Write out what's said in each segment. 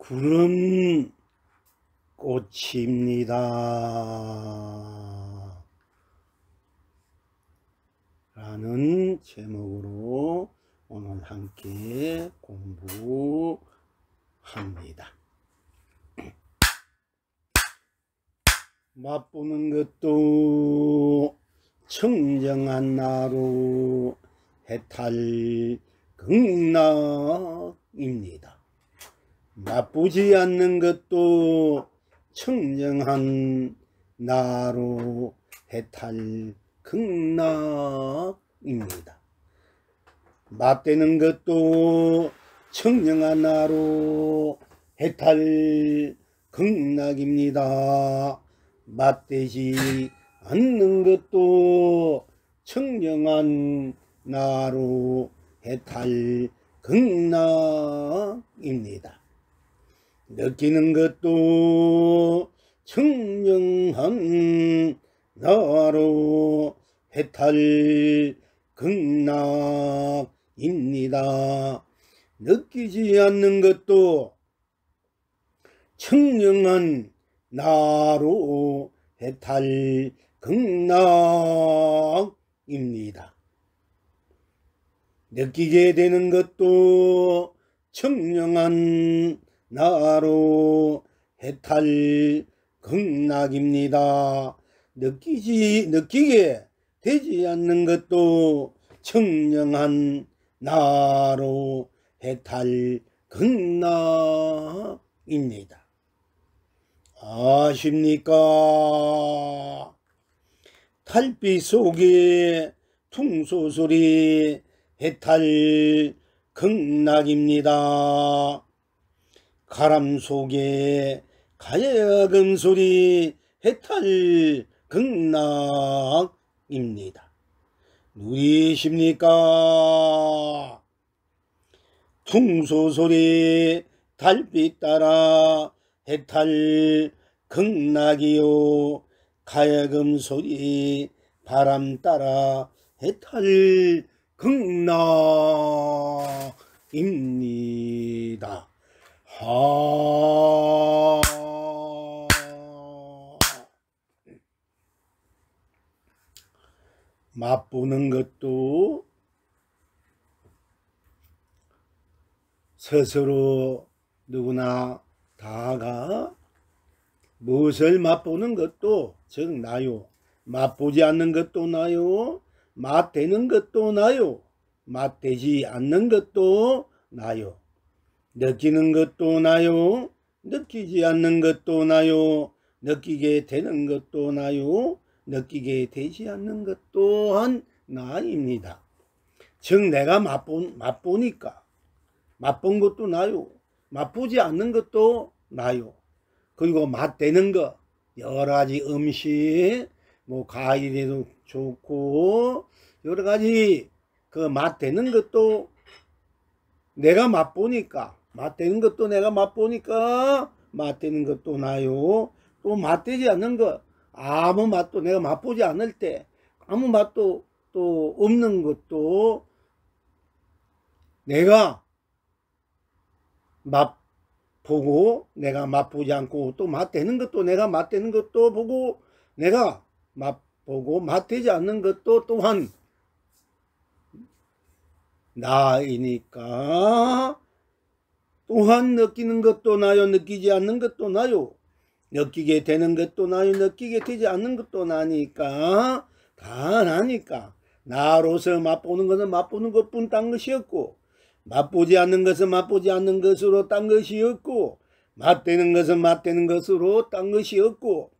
구름 꽃입니다. 라는 제목으로 오늘 함께 공부합니다. 맛보는 것도 청정한 나로 해탈 극락입니다. 맛보지 않는 것도 청정한 나로 해탈 극락입니다. 맛되는 것도 청정한 나로 해탈 극락입니다. 맛되지 않는 것도 청정한 나로 해탈 극락입니다. 느끼는 것도 청정한 나로 해탈 극락입니다. 느끼지 않는 것도 청정한 나로 해탈 극락입니다. 느끼게 되는 것도 청정한 나로 해탈 극락입니다. 느끼게 되지 않는 것도 청정한 나로 해탈 극락입니다. 아십니까? 달빛 속에 퉁소소리 해탈 극락입니다. 가람 속에 가야금 소리 해탈 극락입니다. 누리십니까? 퉁소소리 달빛 따라 해탈 극락이요. 가야금 소리 바람 따라 해탈 극락입니다. 맛보는 것도 스스로 누구나 다가 무엇을 맛보는 것도 즉 나요. 맛보지 않는 것도 나요. 맛되는 것도 나요. 맛되지 않는 것도 나요. 느끼는 것도 나요. 느끼지 않는 것도 나요. 느끼게 되는 것도 나요. 느끼게 되지 않는 것 또한 나입니다. 즉 내가 맛보니까 맛본 것도 나요. 맛보지 않는 것도 나요. 그리고 맛되는 것 여러 가지 음식 뭐 과일에도 좋고 여러 가지 그 맛되는 것도 내가 맛보니까 맛되는 것도 내가 맛보니까 맛되는 것도 나요. 또 맛되지 않는 것 아무 맛도 내가 맛보지 않을 때 아무 맛도 또 없는 것도 내가 맛보고 내가 맛보지 않고 또 맛되는 것도 내가 맛되는 것도 보고 내가 맛보고 맛되지 않는 것도 또한 나이니까 또한 느끼는 것도 나요. 느끼지 않는 것도 나요. 느끼게 되는 것도 나요. 느끼게 되지 않는 것도 나니까 다 나니까 나로서 맛보는 것은 맛보는 것뿐 딴 것이 없고 맛보지 않는 것은 맛보지 않는 것으로 딴 것이 없고 맛되는 것은 맛되는 것으로 딴 것이 없고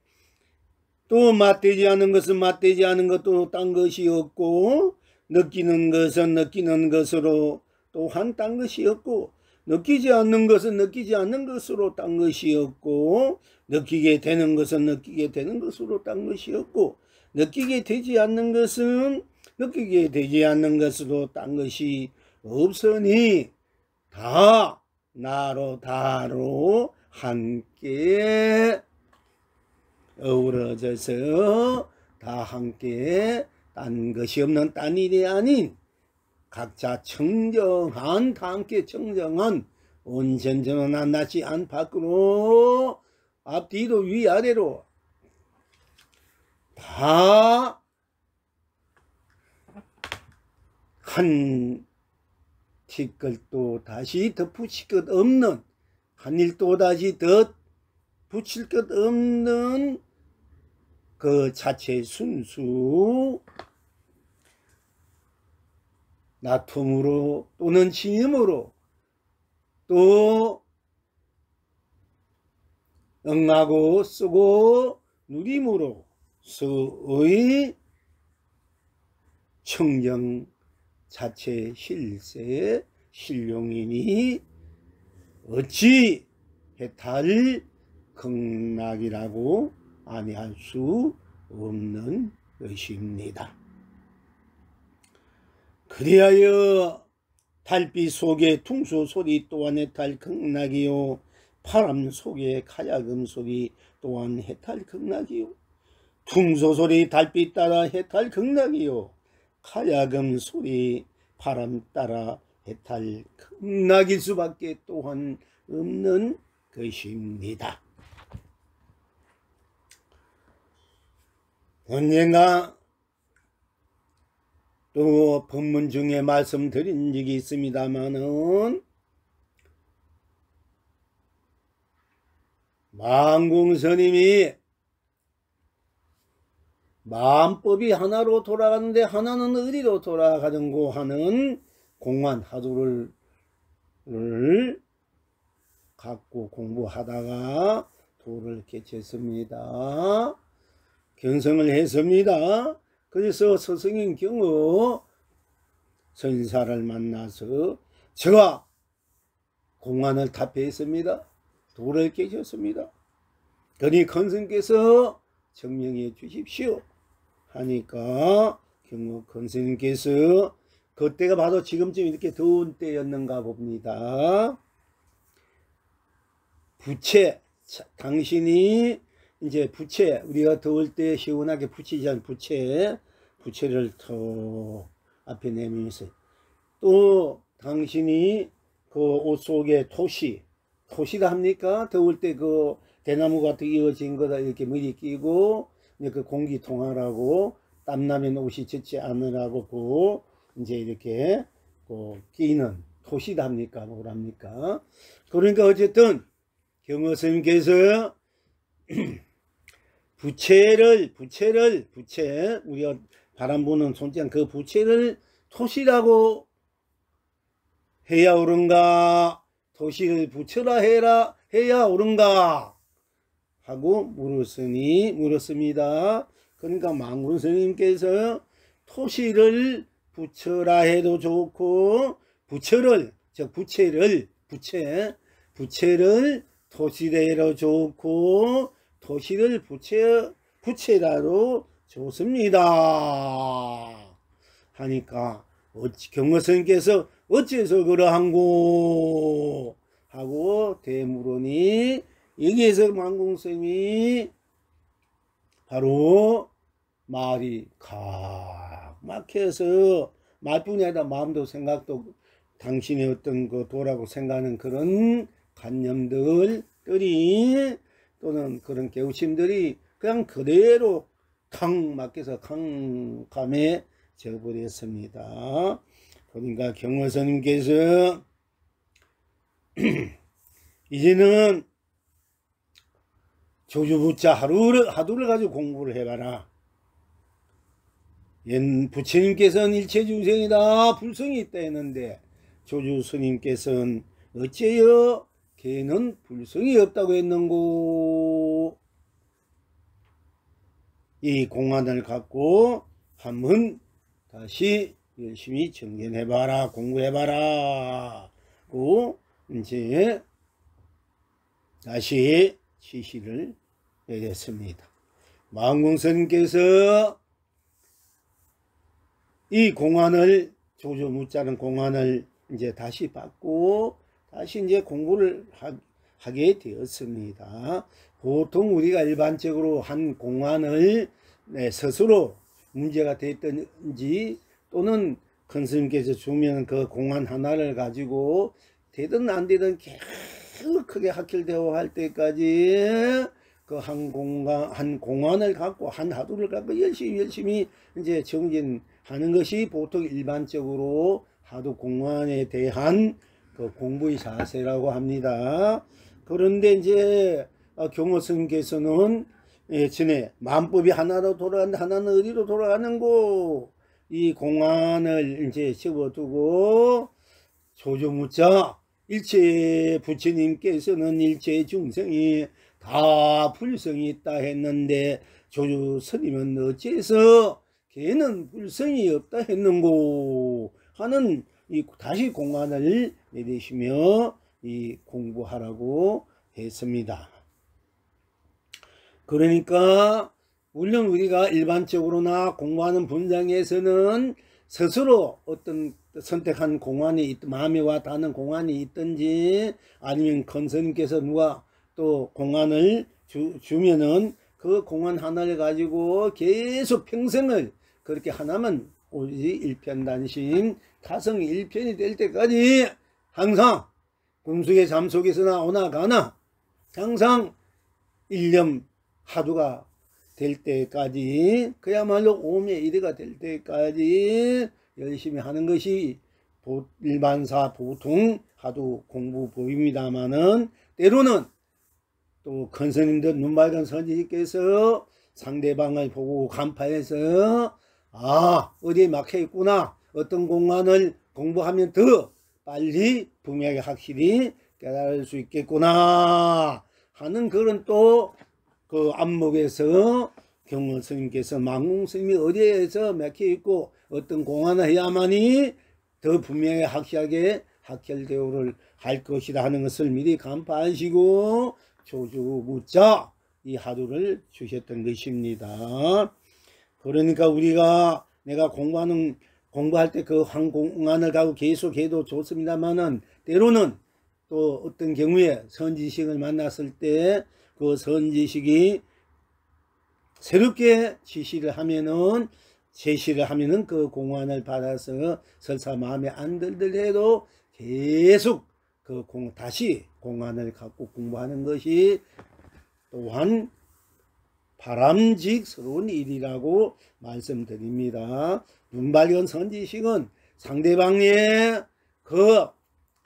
또 맛되지 않는 것은 맛되지 않은 것도 딴 것이 없고 느끼는 것은 느끼는 것으로 또한 딴 것이 없고 느끼지 않는 것은 느끼지 않는 것으로 딴 것이 없고 느끼게 되는 것은 느끼게 되는 것으로 딴 것이 없고 느끼게 되지 않는 것은 느끼게 되지 않는 것으로 딴 것이 없으니 다 나로 다로 함께 어우러져서 다 함께 딴 것이 없는 딴 일이 아닌 각자 청정한 다 함께 청정한 온전전은 낱낱이 안 밖으로 앞뒤로 위아래로 다 한 티끌도 다시 덧붙일 것 없는, 한 일도 다시 덧붙일 것 없는 그 자체 순수 나툼으로 또는 진음으로 또 응하고 쓰고 누림으로 서의 청정 자체 실세 신룡이니 어찌 해탈 극락이라고 아니할 수 없는 것입니다. 그리하여 달빛 속에 퉁소 소리 또한 해탈 극락이요, 바람 속에 가야금 소리 또한 해탈 극락이요, 퉁소 소리 달빛 따라 해탈 극락이요, 가야금 소리 바람 따라 해탈 극락일 수밖에 또한 없는 것입니다. 언젠가 또 법문 중에 말씀드린 적이 있습니다마는 망공스님이 마음법이 하나로 돌아가는데 하나는 어디로 돌아가는고 하는 공안 하두를 갖고 공부하다가 도를 개쳤습니다. 견성을 했습니다. 그래서 스승인 경우 선사를 만나서 제가 공안을 답했습니다. 도를 깨셨습니다. 그러니 큰스님께서 증명해 주십시오 하니까 경우 큰스님께서 그때가 바로 지금쯤 이렇게 더운 때였는가 봅니다. 부채, 당신이 이제 부채, 우리가 더울 때 시원하게 붙이지 않은 부채를 더 앞에 내밀면서, 또 당신이 그 옷 속에 토시라 합니까? 더울 때 그 대나무 같은 이어진 거다 이렇게 머리 끼고, 그 공기 통하라고, 땀나면 옷이 젖지 않으라고 그 이제 이렇게 그 끼는 토시다 합니까? 뭐랍니까? 그러니까 어쨌든 경허 스님께서 부채, 우리가 바람 부는 손장 그 부채를 토시라고 해야 옳은가, 토시를 부채라 해야 옳은가 하고 물었습니다. 그러니까 망군 스님께서 토시를 부처라 해도 좋고, 부채를 토시라 해도 좋고, 토시를 부채라도 좋습니다 하니까 경허스님께서 어째서 그러한고 하고 대물으니, 여기에서 망공스님이 바로 말이 각 막혀서, 말뿐이 아니라 마음도 생각도 당신의 어떤 그 도라고 생각하는 그런 관념들이 또는 그런 깨우침들이 그냥 그대로 강 막혀서 강감해져 버렸습니다. 그러니까 경허스님께서 이제는 조주부자 하두를 가지고 공부를 해봐라. 부처님께서는 일체중생이다 불성이 있다 했는데, 조주스님께서는 어째여 걔는 불성이 없다고 했는고. 이 공안을 갖고 한번 다시 열심히 정견해봐라, 공부해봐라 고 이제 다시 지시를 내렸습니다. 망공스님께서 이 공안을, 조조무자는 공안을 이제 다시 받고 다시 이제 공부를 하게 되었습니다. 보통 우리가 일반적으로 한 공안을 스스로 문제가 됐든지, 또는 큰 스님께서 주면 그 공안 하나를 가지고 되든 안 되든 계속 크게 학혈되어 할 때까지 그 한 공안을 갖고 한 하두를 갖고 열심히 이제 정진하는 것이 보통 일반적으로 하두 공안에 대한 그 공부의 자세라고 합니다. 그런데 이제 경호 스님께서는 예전에 만법이 하나로 돌아가는데 하나는 어디로 돌아가는고 이 공안을 이제 접어두고 조조무자 일체 부처님께서는 일체 중생이 다 불성이 있다 했는데 조조 스님은 어째서 걔는 불성이 없다 했는고 하는 이 다시 공안을 내리시며 이 공부하라고 했습니다. 그러니까 물론 우리가 일반적으로나 공부하는 분장에서는 스스로 어떤 선택한 공안이 마음에 와 닿는 공안이 있든지 아니면 큰 스님께서 누가 또 공안을 주면은 그 공안 하나를 가지고 계속 평생을 그렇게 하나만 오직 일편단심 타성 일편이 될 때까지 항상 꿈속에 잠속에서나 오나 가나 항상 일념 하두가 될 때까지 그야말로 오매 이래가 될 때까지 열심히 하는 것이 일반사 보통 하두 공부법입니다마는 때로는 또 큰 스님들 눈맑은 선지께서 상대방을 보고 간파해서 어디에 막혀 있구나 어떤 공안을 공부하면 더 빨리 분명하게 확실히 깨달을 수 있겠구나 하는 그런 또 그 안목에서 경호 스님께서 망공 스님이 어디에서 막혀 있고 어떤 공안을 해야만이 더 분명히 확실하게 학혈대오를 할 것이다 하는 것을 미리 간파하시고 조주무자 이 하두를 주셨던 것입니다. 그러니까 우리가 내가 공부할 때 그 공안을 가고 계속해도 좋습니다만은 때로는 또 어떤 경우에 선지식을 만났을 때 그 선지식이 새롭게 제시를 하면은 그 공안을 받아서 설사 마음에 안 들더라도 계속 다시 공안을 갖고 공부하는 것이 또한 바람직스러운 일이라고 말씀드립니다. 눈밝은 선지식은 상대방의 그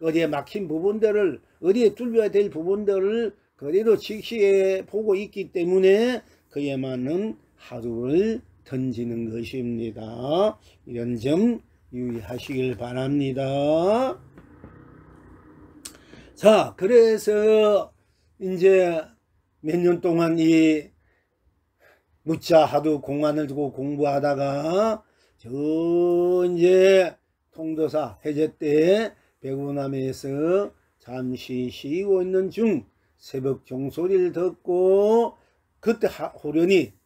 어디에 막힌 부분들을 어디에 뚫려야 될 부분들을 그대로 직시해 보고 있기 때문에 그에 맞는 하두를 던지는 것입니다. 이런 점 유의하시길 바랍니다. 자, 그래서 이제 몇 년 동안 이 무자 하두 공안을 두고 공부하다가 이제 통도사 해제 때 백운함에서 잠시 쉬고 있는 중 새벽 종소리를 듣고 그때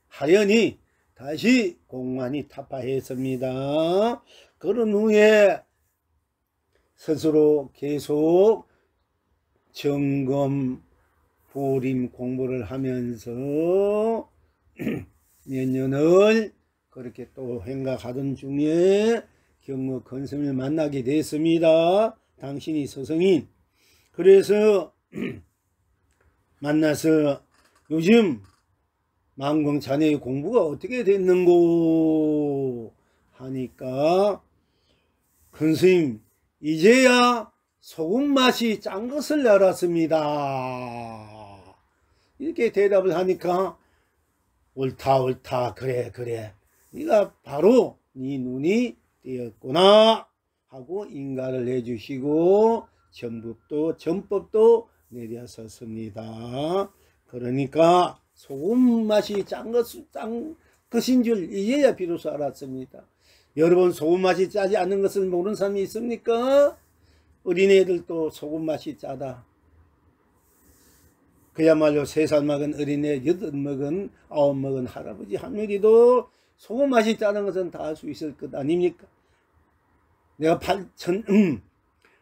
하연히 다시 공안이 타파했습니다. 그런 후에 스스로 계속 점검 보림 공부를 하면서 몇 년을 그렇게 또 행각하던 중에 경무 근스님을 만나게 됐습니다. 당신이 서성인. 그래서 만나서 요즘 만공 자네의 공부가 어떻게 됐는고 하니까 근스님 이제야 소금 맛이 짠 것을 알았습니다. 이렇게 대답을 하니까 옳다 그래 네가 바로 네 눈이 띄었구나 하고 인가를 해주시고 전법도 내려섰습니다. 그러니까 소금 맛이 짠 것인 줄 이제야 비로소 알았습니다. 여러분 소금 맛이 짜지 않는 것을 모르는 사람이 있습니까? 어린애들도 소금 맛이 짜다. 그야말로 3살 먹은 어린애, 8 먹은 9 먹은 할아버지 할머니도 소금 맛이 짜는 것은 다 알 수 있을 것 아닙니까? 내가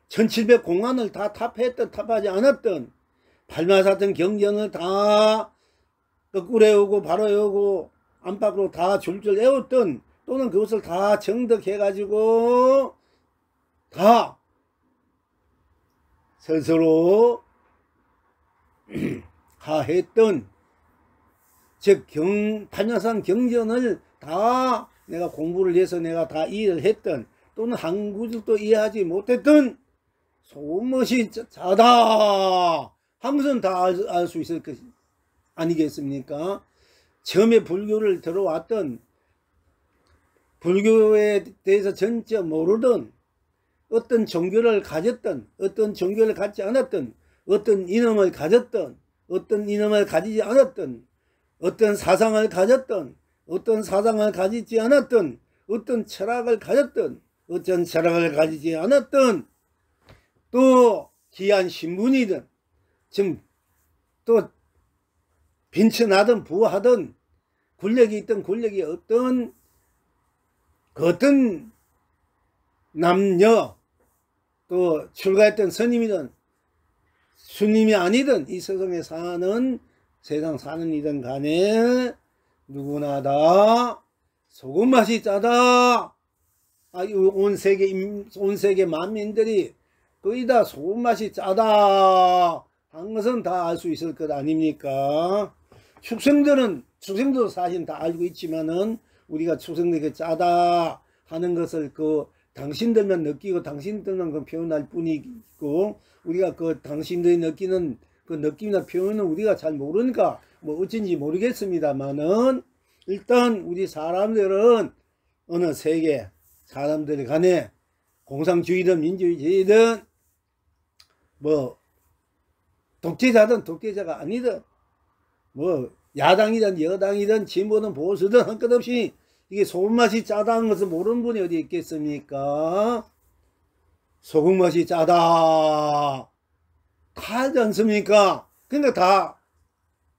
1700 공안을 다 탑했던 탑하지 않았던 8마사던 경전을 다 거꾸로 외우고 바로 외우고 안팎으로 다 줄줄 외웠던 또는 그것을 다 정득해 가지고 다 스스로 하했던 즉 판야산 경전을 다 내가 공부를 해서 내가 다 이해를 했던 또는 한 구절도 이해하지 못했던 소못이 자다 하면서 다 알 수 있을 것 아니겠습니까? 처음에 불교를 들어왔던 불교에 대해서 전혀 모르던 어떤 종교를 가졌던 어떤 종교를 갖지 않았던 어떤 이념을 가졌던 어떤 이념을 가지지 않았던 어떤 사상을 가졌던 어떤 사상을 가지지 않았던 어떤 철학을 가졌던 어떤 철학을 가지지 않았던 또 귀한 신분이든 지금 또 빈천하든 부하든 권력이 있든 권력이 없든 그 어떤 남녀 또 출가했던 스님이든 스님이 아니든 이 세상에 사는 세상 사는 이든 간에 누구나 다 소금 맛이 짜다. 온 세계 만민들이 거의 다 소금 맛이 짜다 한 것은 다 알 수 있을 것 아닙니까? 축생들도 사실 다 알고 있지만은 우리가 축생들에게 짜다 하는 것을 당신들만 느끼고 당신들만 표현할 뿐이고 우리가 당신들이 느끼는 느낌이나 표현은 우리가 잘 모르니까 뭐 어쩐지 모르겠습니다만은 일단 우리 사람들은 어느 세계 사람들 간에 공산주의든 민주주의든 뭐 독재자든 독재자가 아니든 뭐 야당이든 여당이든 진보든 보수든 한 것 없이 이게 소금맛이 짜다는 것을 모르는 분이 어디 있겠습니까? 소금맛이 짜다 다 하지 않습니까? 근데 다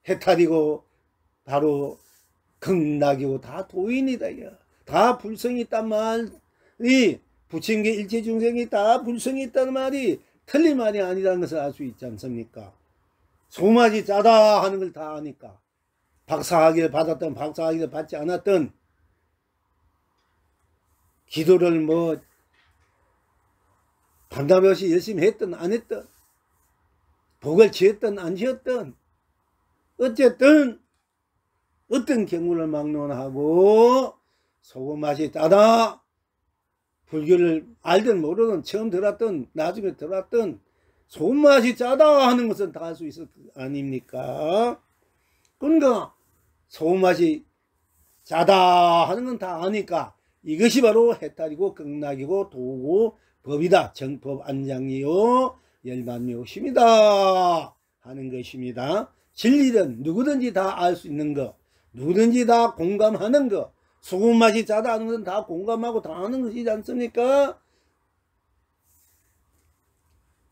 해탈이고 바로 극락이고 다 도인이다. 다 불성이 있단 말이 부처님께 일체중생이 다 불성이 있다는 말이 틀린 말이 아니라는 것을 알 수 있지 않습니까? 소맛이 짜다 하는 걸 다 아니까 박사학위를 받았던 박사학위를 받지 않았던 기도를 뭐 반드시 열심히 했든 안 했든 복을 지었든 안 지었든 어쨌든 어떤 경우를 막론하고 소금맛이 짜다 불교를 알든 모르든 처음 들었든 나중에 들었든 소금맛이 짜다 하는 것은 다 알 수 있을 것 아닙니까? 그러니까 소금맛이 짜다 하는 건 다 아니까 이것이 바로 해탈이고 극락이고 도고 법이다. 정법 안장이요 열반묘심이다 하는 것입니다. 진리는 누구든지 다 알 수 있는 것, 누구든지 다 공감하는 것, 소금맛이 짜다 하는 것은 다 공감하고 다 아는 것이지 않습니까?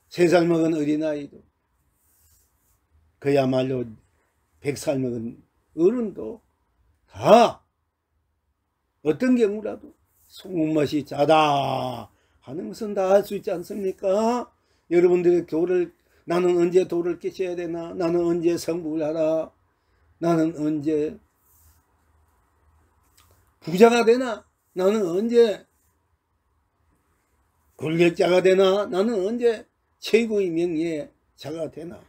3살 먹은 어린아이도 그야말로 100살 먹은 어른도 다 어떤 경우라도 소금맛이 짜다 하는 것은 다 알 수 있지 않습니까? 여러분들의 나는 언제 도를 깨쳐야 되나? 나는 언제 성불을 하라? 나는 언제 부자가 되나? 나는 언제 권력자가 되나? 나는 언제 최고의 명예자가 되나?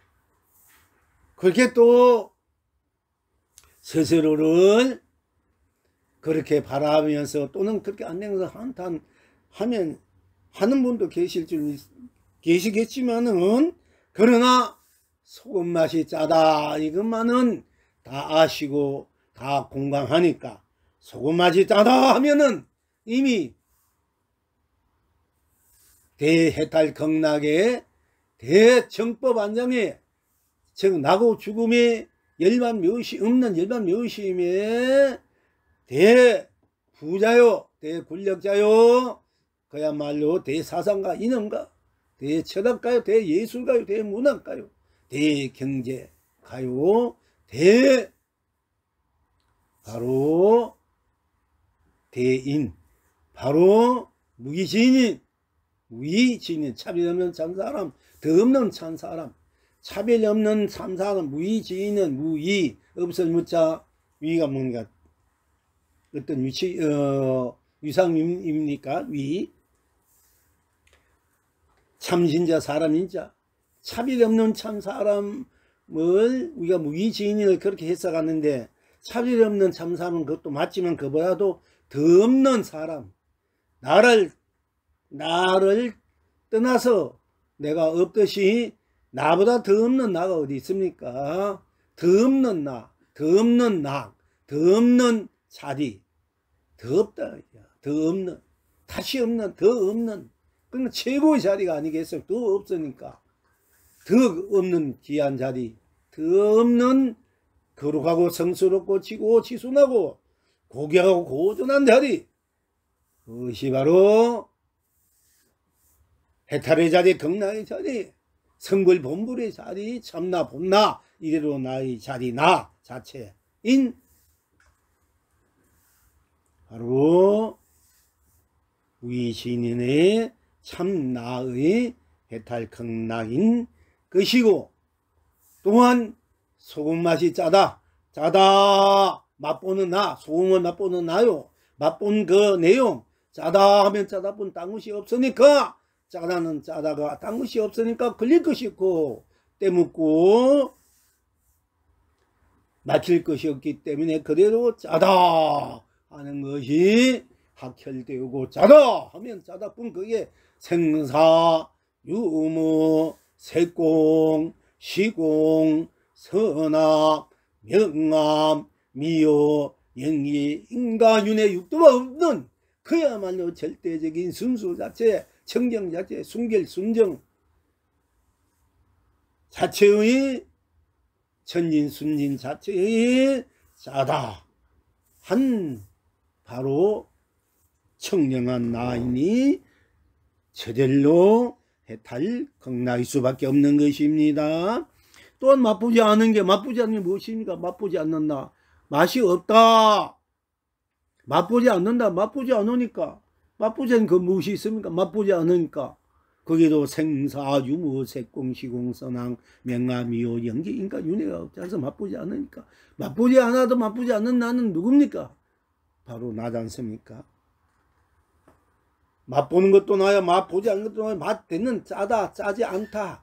그렇게 또 스스로를 그렇게 바라면서 또는 그렇게 안 되면서 한탄하면 하는 분도 계시겠지만은 그러나 소금맛이 짜다 이것만은 다 아시고 다 공감하니까 소금맛이 짜다 하면은 이미 대해탈 극락의 대정법 안장에 즉 나고 죽음의 없는 열반묘심의 대부자요 대권력자요 그야말로 대사상가 이념가 대철학가요 대예술가요 대문학가요 대경제가요 바로 대인 바로 무기지인인 차별 없는 참사람 더 없는 참사람 차별 없는 참사람 무위지인은 무위 없을 무자 위가 뭔가 어떤 위상입니까? 위 참신자 사람인자 차별 없는 참 사람을 우리가 무기지인을 그렇게 해석하는데, 차별 없는 참 사람은 그것도 맞지만 그보다도 더 없는 사람, 나를 떠나서 내가 없듯이 나보다 더 없는 나가 어디 있습니까? 더 없는 나, 더 없는 나, 더 없는 자리, 더 없다. 더 없는, 다시 없는, 더 없는. 그러니까 최고의 자리가 아니겠어요? 더 없으니까. 더 없는 귀한 자리, 더 없는 거룩하고 성스럽고 지고 지순하고 고귀하고 고존한 자리. 그것이 바로 해탈의 자리, 극락의 자리, 성불 본불의 자리, 참나 본나, 이래로 나의 자리, 나 자체인 바로 우리 신인의 참나의 해탈 극락인 것이고, 또한 소금 맛이 짜다, 맛보는 나, 소금을 맛보는 나요. 맛본 그 내용, 짜다 하면 짜다뿐 딴 것이 없으니까, 짜다는 짜다가 딴 것이 없으니까 걸릴 것이 없고 때묻고 막힐 것이 없기 때문에 그대로 짜다 하는 것이 학혈되고, 짜다 하면 짜다뿐 그게 생사, 유무, 색공, 시공, 선악, 명암, 미요, 영리, 인가윤의 육도가 없는 그야말로 절대적인 순수 자체, 청정 자체, 순결, 순정 자체의 천진, 순진 자체의 짜다 한 바로 청량한 나이니 저절로 해탈 극락일 수밖에 없는 것입니다. 또한 맛보지 않은 게, 맛보지 않는 게 무엇입니까? 맛보지 않는다. 맛이 없다. 맛보지 않는다. 맛보지 않으니까. 맛보지 않는 그 무엇이 있습니까? 맛보지 않으니까. 거기도 생사, 유무, 색공, 시공, 선왕, 명아, 미호, 연기, 인가, 윤회가 없지 않아서 맛보지 않으니까. 맛보지 않아도 맛보지 않는 나는 누굽니까? 바로 나지 않습니까? 맛보는 것도 나야, 맛보지 않는 것도 나야. 맛되는 짜다, 짜지 않다.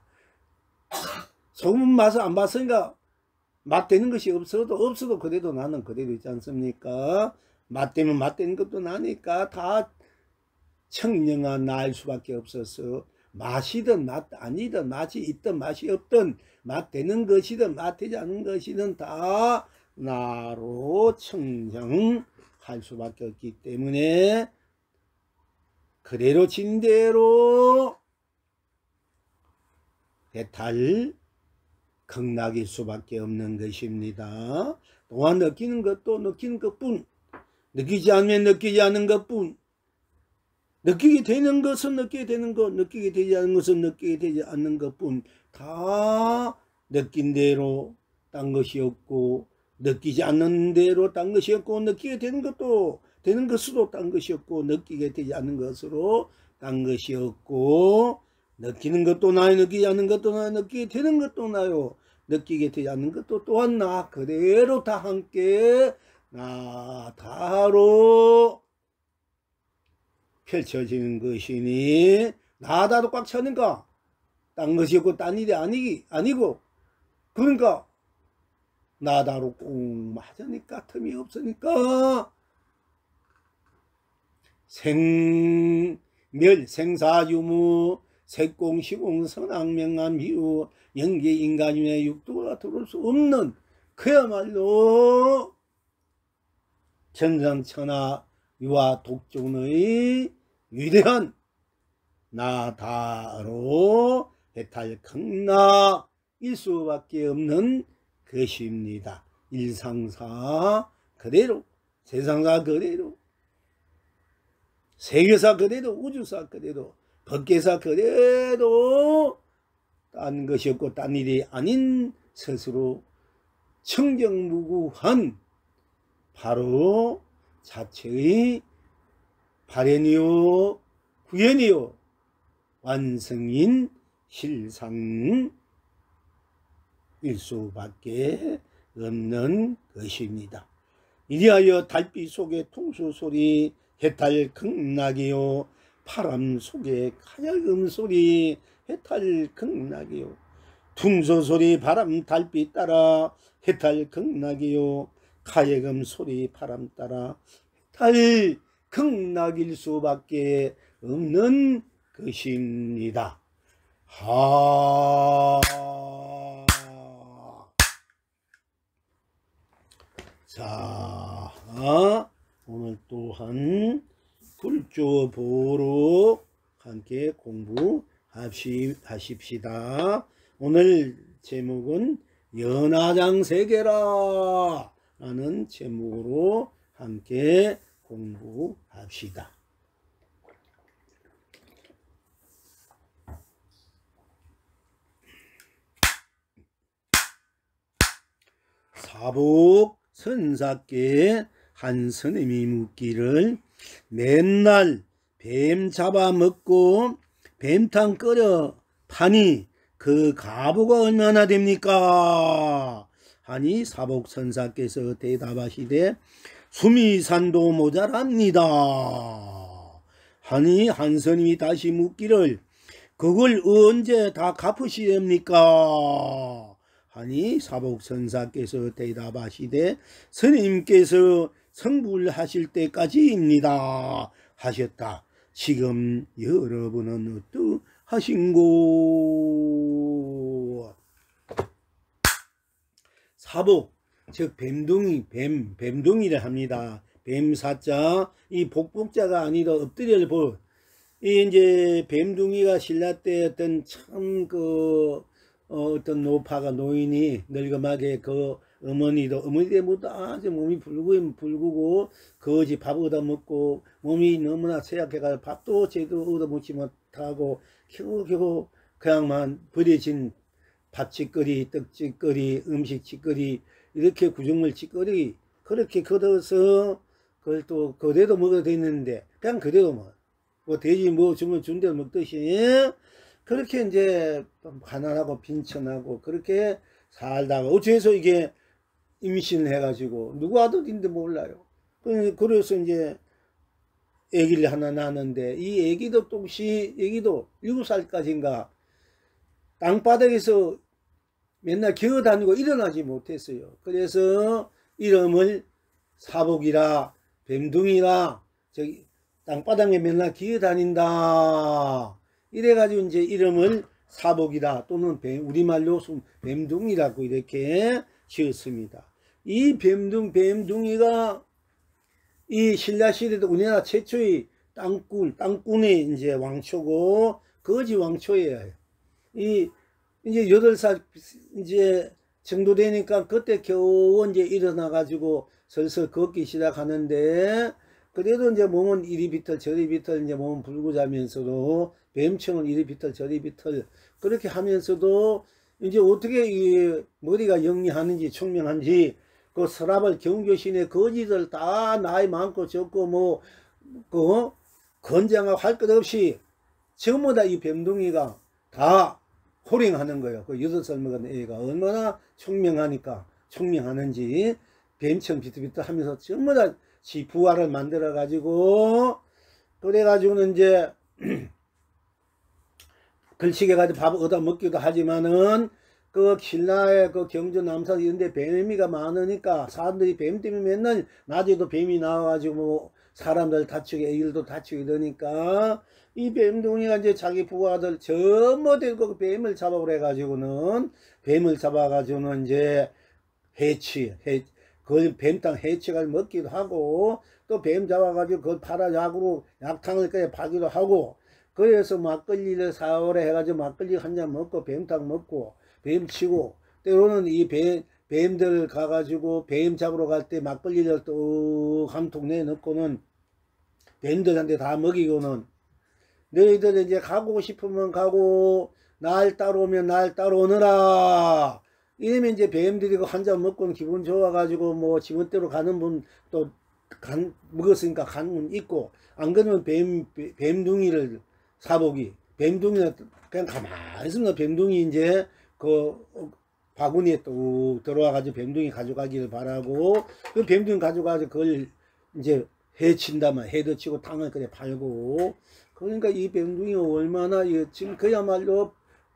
소금 맛을 안 봤으니까 맛되는 것이 없어도 그래도 나는 그대로 있지 않습니까? 맛되면 맛되는 것도 나니까 다 청량한 나일 수밖에 없어서, 맛이든 맛 아니든, 맛이 있든 맛이 없든, 맛되는 것이든 맛되지 않은 것이든 다 나로 청정할 수밖에 없기 때문에 그대로 진대로 해탈 극락일 수밖에 없는 것입니다. 또한 느끼는 것도 느끼는 것뿐, 느끼지 않으면 느끼지 않는 것뿐, 느끼게 되는 것은 느끼게 되는 것, 느끼게 되지 않는 것은 느끼게 되지 않는 것뿐, 다 느낀 대로 딴 것이 없고, 느끼지 않는 대로 딴 것이 없고, 느끼게 되는 것도 되는 것으로 딴 것이 없고, 느끼게 되지 않는 것으로 딴 것이 없고, 느끼는 것도 나요, 느끼지 않는 것도 나요, 느끼게 되는 것도 나요, 느끼게 되지 않는 것도 또한 나, 그대로 다 함께 나 다로 펼쳐지는 것이니, 나다로 꽉 차니까 딴 것이 없고 딴 일이 아니고, 그러니까 나다로 꼭 맞으니까 틈이 없으니까 생멸, 생사유무, 색공, 시공, 선악명암, 미우, 영계, 인간윤의 육도가 들어올 수 없는 그야말로 천상천하 유아 독존의 위대한 나다로 해탈 극락일 수밖에 없는 것입니다. 일상사 그대로, 세상사 그대로, 세계사 그대로, 우주사 그대로, 법계사 그대로, 딴 것이 없고 딴 일이 아닌 스스로 청정무구한 바로 자체의 발현이요 구현이요 완성인 실상일 수밖에 없는 것입니다. 이리하여 달빛 속의 통수소리 해탈 극락이요, 바람 속의 가야금 소리 해탈 극락이요, 퉁소 소리 바람 달빛 따라 해탈 극락이요 가예금 소리 바람 따라 해탈 극락일 수밖에 없는 것입니다. 자, 오늘 또한 불조보로 함께 공부하십시다. 오늘 제목은 연화장세계라 라는 제목으로 함께 공부합시다. 사복 선사께 한 스님이 묻기를 맨날 뱀 잡아먹고 뱀탕 끓여 파니 그 가부가 얼마나 됩니까? 하니 사복 선사께서 대답하시되 수미산도 모자랍니다. 하니 한 스님이 다시 묻기를 그걸 언제 다 갚으시렵니까? 하니 사복선사께서 대답하시되 스님께서 성불하실 때까지입니다 하셨다. 지금 여러분은 어떠하신고? 사복 즉 뱀둥이 뱀둥이를 합니다. 뱀사자 이 복복자가 아니라 엎드려 볼 이 이제 뱀둥이가 신라 때 어떤 참 어떤 노파가 노인이 늙음하게 그 어머니 때부터 아주 몸이 불구고 거지 밥 얻어먹고 몸이 너무나 쇠약해가지고 밥도 제대로 얻어먹지 못하고 겨우 그냥만 버려진 밥짓거리, 떡짓거리, 음식짓거리 이렇게 구정물 짓거리 그렇게 걷어서 그걸 또 그대로 먹어도 되는데 그냥 그대로 먹어. 뭐 돼지 뭐 주면 준 대로 먹듯이 그렇게 이제 가난하고 빈천하고 그렇게 살다가 어째서 이게 임신을 해가지고 누구 아들인데 몰라요. 그래서 이제 아기를 하나 낳았는데 이 아기도 똑시 아기도 7살까지인가 땅바닥에서 맨날 기어다니고 일어나지 못했어요. 그래서 이름을 사복이라 뱀둥이라 저기 땅바닥에 맨날 기어다닌다. 이래가지고 이제 이름을 사복이라 또는 우리말로 뱀둥이라고 이렇게 지었습니다. 이 뱀둥이가 이 신라시대도 우리나라 최초의 땅꾼의 이제 왕초고 거지 왕초예요. 이제 8살 이제 정도 되니까 그때 겨우 이제 일어나가지고 슬슬 걷기 시작하는데 그래도 이제 몸은 이리 비틀 저리 비틀 이제 몸은 불고 자면서도 뱀청은 이리 비틀 저리 비틀 그렇게 하면서도 이제 어떻게 이 머리가 영리하는지 총명한지 그 서랍을 경교신의 거지들 다 나이 많고 적고 뭐 그 건장하고 할 것 없이 전부 다 이 뱀둥이가 다 호령하는 거예요. 그 8살 먹은 애가 얼마나 총명하는지 뱀청 비틀비틀 하면서 전부 다 지 부화를 만들어 가지고 그래가지고는 이제 걸치게 가지고 밥 얻어 먹기도 하지만은 그 신라의 그 경주 남산 이런데 뱀이가 많으니까 사람들이 뱀 때문에 맨날 낮에도 뱀이 나와가지고 뭐 사람들 다치고 애들도 다치고 이러니까 이 뱀둥이가 이제 자기 부하들 전부 데리고 뱀을 잡아버려 가지고는 뱀을 잡아가지고는 이제 그 뱀탕 해치를 먹기도 하고 또 뱀 잡아가지고 그걸 팔아 약탕을 끓여 파기도 하고 그래서 막걸리를 사오래 해가지고 막걸리 한 잔 먹고 뱀탕 먹고 뱀 치고 때로는 이 뱀들 가가지고 뱀 잡으러 갈 때 막걸리를 또 한 통 내놓고는 뱀들한테 다 먹이고는 너희들 이제 가고 싶으면 가고 날 따라오면 날 따라오느라 이러면 이제 뱀들이 한 잔 먹고는 기분 좋아가지고 뭐 지멋대로 가는 분 또 먹었으니까 가는 분 있고 안 그러면 뱀둥이를 사복이 뱀둥이가 그냥 가만히 있으면 뱀둥이 이제 그 바구니에 또 들어와가지고 뱀둥이 가져가기를 바라고 그 뱀둥이 가져가서 그걸 이제 해친다만 해도 치고 탕을 그래 팔고 그러니까 이 뱀둥이가 얼마나 지금 그야말로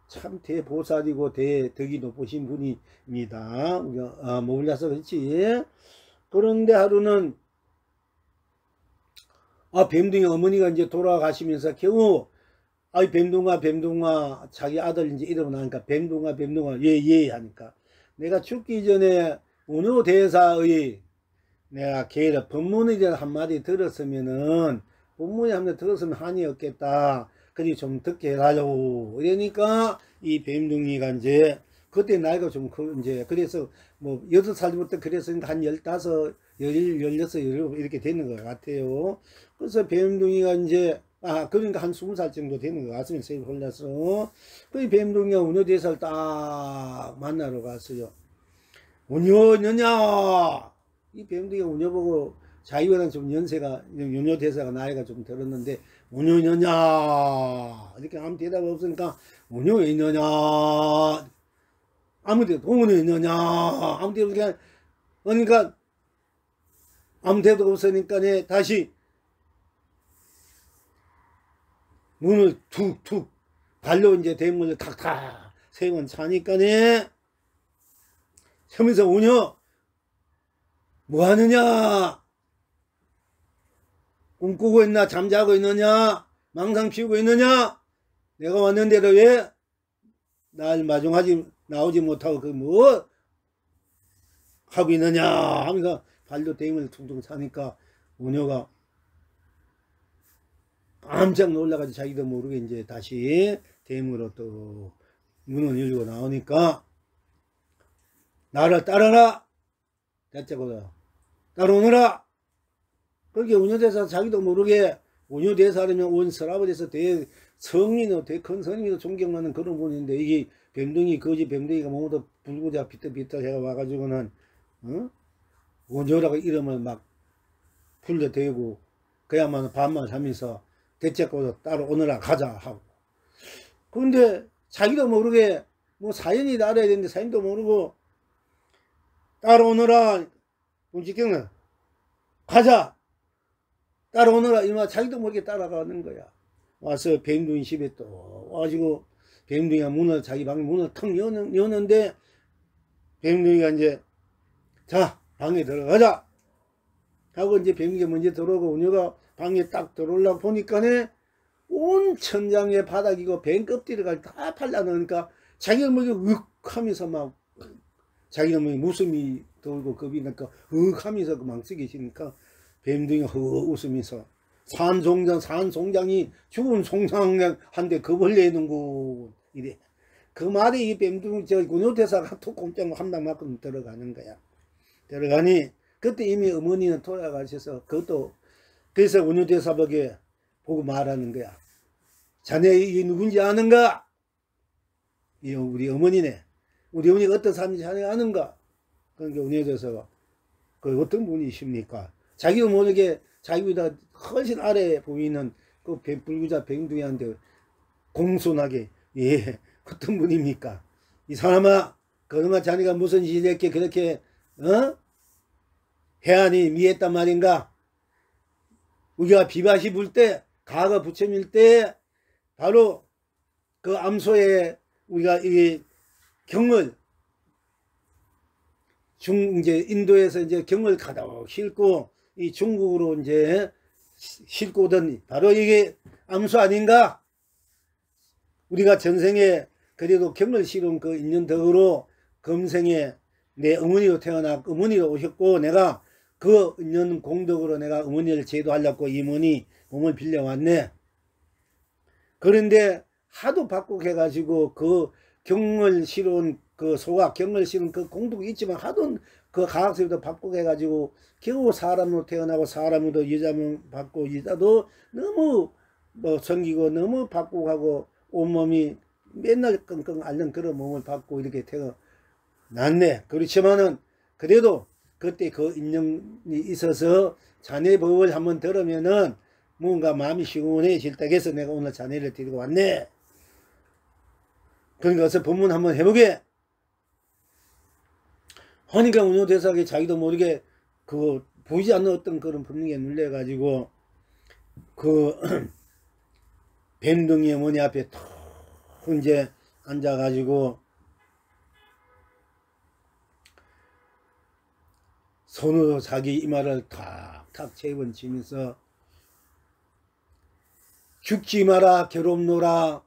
참 대보살이고 대덕이 높으신 분입니다. 우리가 몰라서 그렇지. 그런데 하루는 뱀둥이 어머니가 이제 돌아가시면서 겨우 뱀둥아 자기 아들 이제 이러고 나니까 뱀둥아 예 하니까 내가 죽기 전에 운효대사의 내가 걔를 법문이라도 한마디 들었으면은 법문이 한마디 들었으면 한이 없겠다. 그리 좀 듣게 해달라고. 그러니까 이 뱀둥이가 이제 그때 나이가 좀 이제 그래서 뭐 6살부터 그랬으니까 한 15, 16, 17 이렇게 되는 것 같아요. 그래서 뱀둥이가 이제 그러니까 한 20살 정도 되는 것 같습니다. 세일 홀려서 그 뱀둥이가 운효대사를 딱 만나러 갔어요. 운효 있느냐? 이 뱀둥이가 운효 보고 자기보다는 좀 연세가 운효대사가 나이가 좀 들었는데 운효 있느냐? 이렇게 아무 대답 없으니까 운효 있느냐? 아무 데도 운효 있느냐? 아무 데도 그러니까 아무 데도 없으니까 다시 문을 툭툭 발로 이제 대문을 탁탁 세 번 차니까네 하면서 운효 뭐 하느냐? 꿈꾸고 있나? 잠자고 있느냐? 망상 피우고 있느냐? 내가 왔는데도 왜 날 마중하지 나오지 못하고 그 뭐 하고 있느냐? 하면서 발로 대문을 퉁퉁 차니까 운효가 깜짝 놀라가지고 자기도 모르게 이제 다시 대문으로 또 문을 열고 나오니까 나를 따라라! 대체고도 따라오너라! 그렇게 운효대사 자기도 모르게 운효대사라면 온 서랍에서 대성인으로 대큰 스님이도 존경하는 그런 분인데 이게 뱀둥이 거지 뱀둥이가 모두 불구자 비틀비틀 해가 와가지고는 운효라고 이름을 막 불러대고 그야말로 반말 하면서 대체고도 따라오너라 가자 하고 근데 자기도 모르게 뭐 사연이 알아야 되는데 사연도 모르고 따라오너라 운지경은 가자 따라오너라 이마 자기도 모르게 따라가는 거야. 와서 뱀둥이 집에 또 와가지고 뱀둥이가 문을 자기 방 문을 턱 여는데 뱀둥이가 이제 자 방에 들어가자 하고 이제 뱀둥이가 먼저 들어오고 운효가 방에 딱 들어오려고 보니까네 온 천장에 바닥이고 뱀 껍질을 다 팔라놓으니까 자기가 뭐 윽 하면서 막 자기가 뭐 웃음이 돌고 겁이 나니까 윽 하면서 그 망쓰게 지니까 뱀둥이가 웃으면서 산송장이 죽은 송장한테 겁을 내는구 이래. 그 말에 이 뱀둥이 운효대사가 톡 꼼짝 한방만큼 들어가는 거야. 들어가니 그때 이미 어머니는 돌아가셔서 그것도 그래서 운효대사에게 보고 말하는 거야. 자네 이 누군지 아는가? 이 우리 어머니네. 우리 어머니가 어떤 사람인지 자네 아는가? 그러니까 운효대사가 그 어떤 분이십니까? 자기도 모르게 자기보다 훨씬 아래 보이는 그 불구자 뱀둥이한테 공손하게 예 어떤 분입니까? 이 사람아 그동안 자네가 무슨 짓을 했게 그렇게 해안이 미했단 말인가? 우리가 비바시 불 때 가가 부처밀 때 바로 그 암소에 우리가 이 경을 이제 인도에서 이제 경을 가득 싣고 이 중국으로 이제 싣고 오던 바로 이게 암소 아닌가? 우리가 전생에 그래도 경을 실은 그 인연덕으로 금생에 내 어머니로 태어나 어머니로 오셨고 내가 그 인연 공덕으로 내가 어머니를 제도하려고 이모니 몸을 빌려왔네. 그런데 하도 박국해가지고 그 경을 실은 그 소가 경을 실은 그 공덕이 있지만 하도 그 가학세도 박국해가지고 겨우 사람으로 태어나고 사람으로 여자만 받고 여자도 너무 뭐 성기고 너무 박국하고 온몸이 맨날 끙끙 앓는 그런 몸을 받고 이렇게 태어났네. 그렇지만은 그래도 그때 그 인연이 있어서 자네 법을 한번 들으면은 뭔가 마음이 시원해질 때 해서 내가 오늘 자네를 데리고 왔네. 그러니까 어서 법문 한번 해보게. 하니까 운효대사가 자기도 모르게 그 보이지 않는 어떤 그런 분위기에 눌려가지고 그 뱀둥이 어머니 앞에 툭 이제 앉아가지고 손으로 자기 이마를 탁탁 재번치면서 죽지 마라 괴롭노라,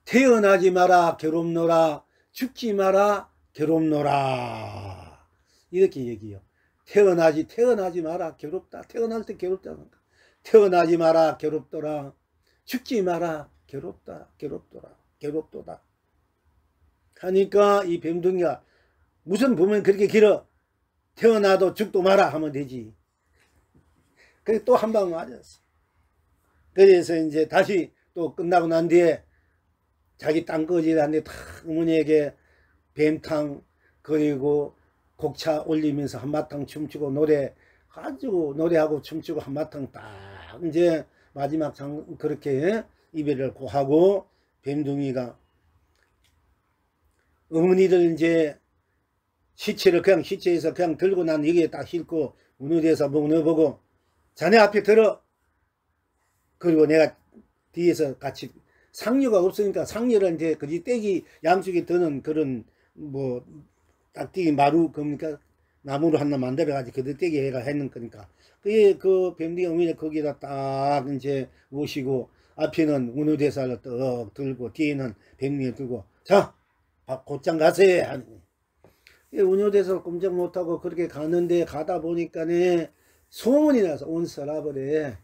태어나지 마라 괴롭노라, 죽지 마라 괴롭노라, 이렇게 얘기해요. 태어나지 마라 괴롭다. 태어날 때 괴롭다. 태어나지 마라 괴롭더라. 죽지 마라 괴롭다. 괴롭도다 하니까 이 뱀둥이가 무슨 보면 그렇게 길어. 태어나도 죽도 마라 하면 되지. 그래서 또 한 방 맞았어. 그래서 이제 다시 또 끝나고 난 뒤에 자기 땅거지한테 탁 어머니에게 뱀탕 그리고 곡차 올리면서 한바탕 춤추고 노래하고 춤추고 한바탕 딱 이제 마지막 그렇게 이별을 고하고 뱀둥이가 어머니들 이제 시체를 그냥 시체에서 그냥 들고 난 여기에 딱 싣고 운우대에서 목 넣어보고 자네 앞에 들어. 그리고 내가 뒤에서 같이 상류가 없으니까 상류를 이제 그지 떼기 양쪽에 드는 그런 뭐 딱띠기 마루 그러니까 나무로 하나 만들어 가지고 그 떼기 해가 했는 거니까 그게 그 뱀둥이 어머니 거기다 딱 이제 모시고 앞에는 운우대사를 떡 들고 뒤에는 뱀둥이를 들고 자 곧장 가세요 하는. 운효대사를 꼼짝 못하고 그렇게 가는데 가다 보니까네 소문이 나서 온 서랍을에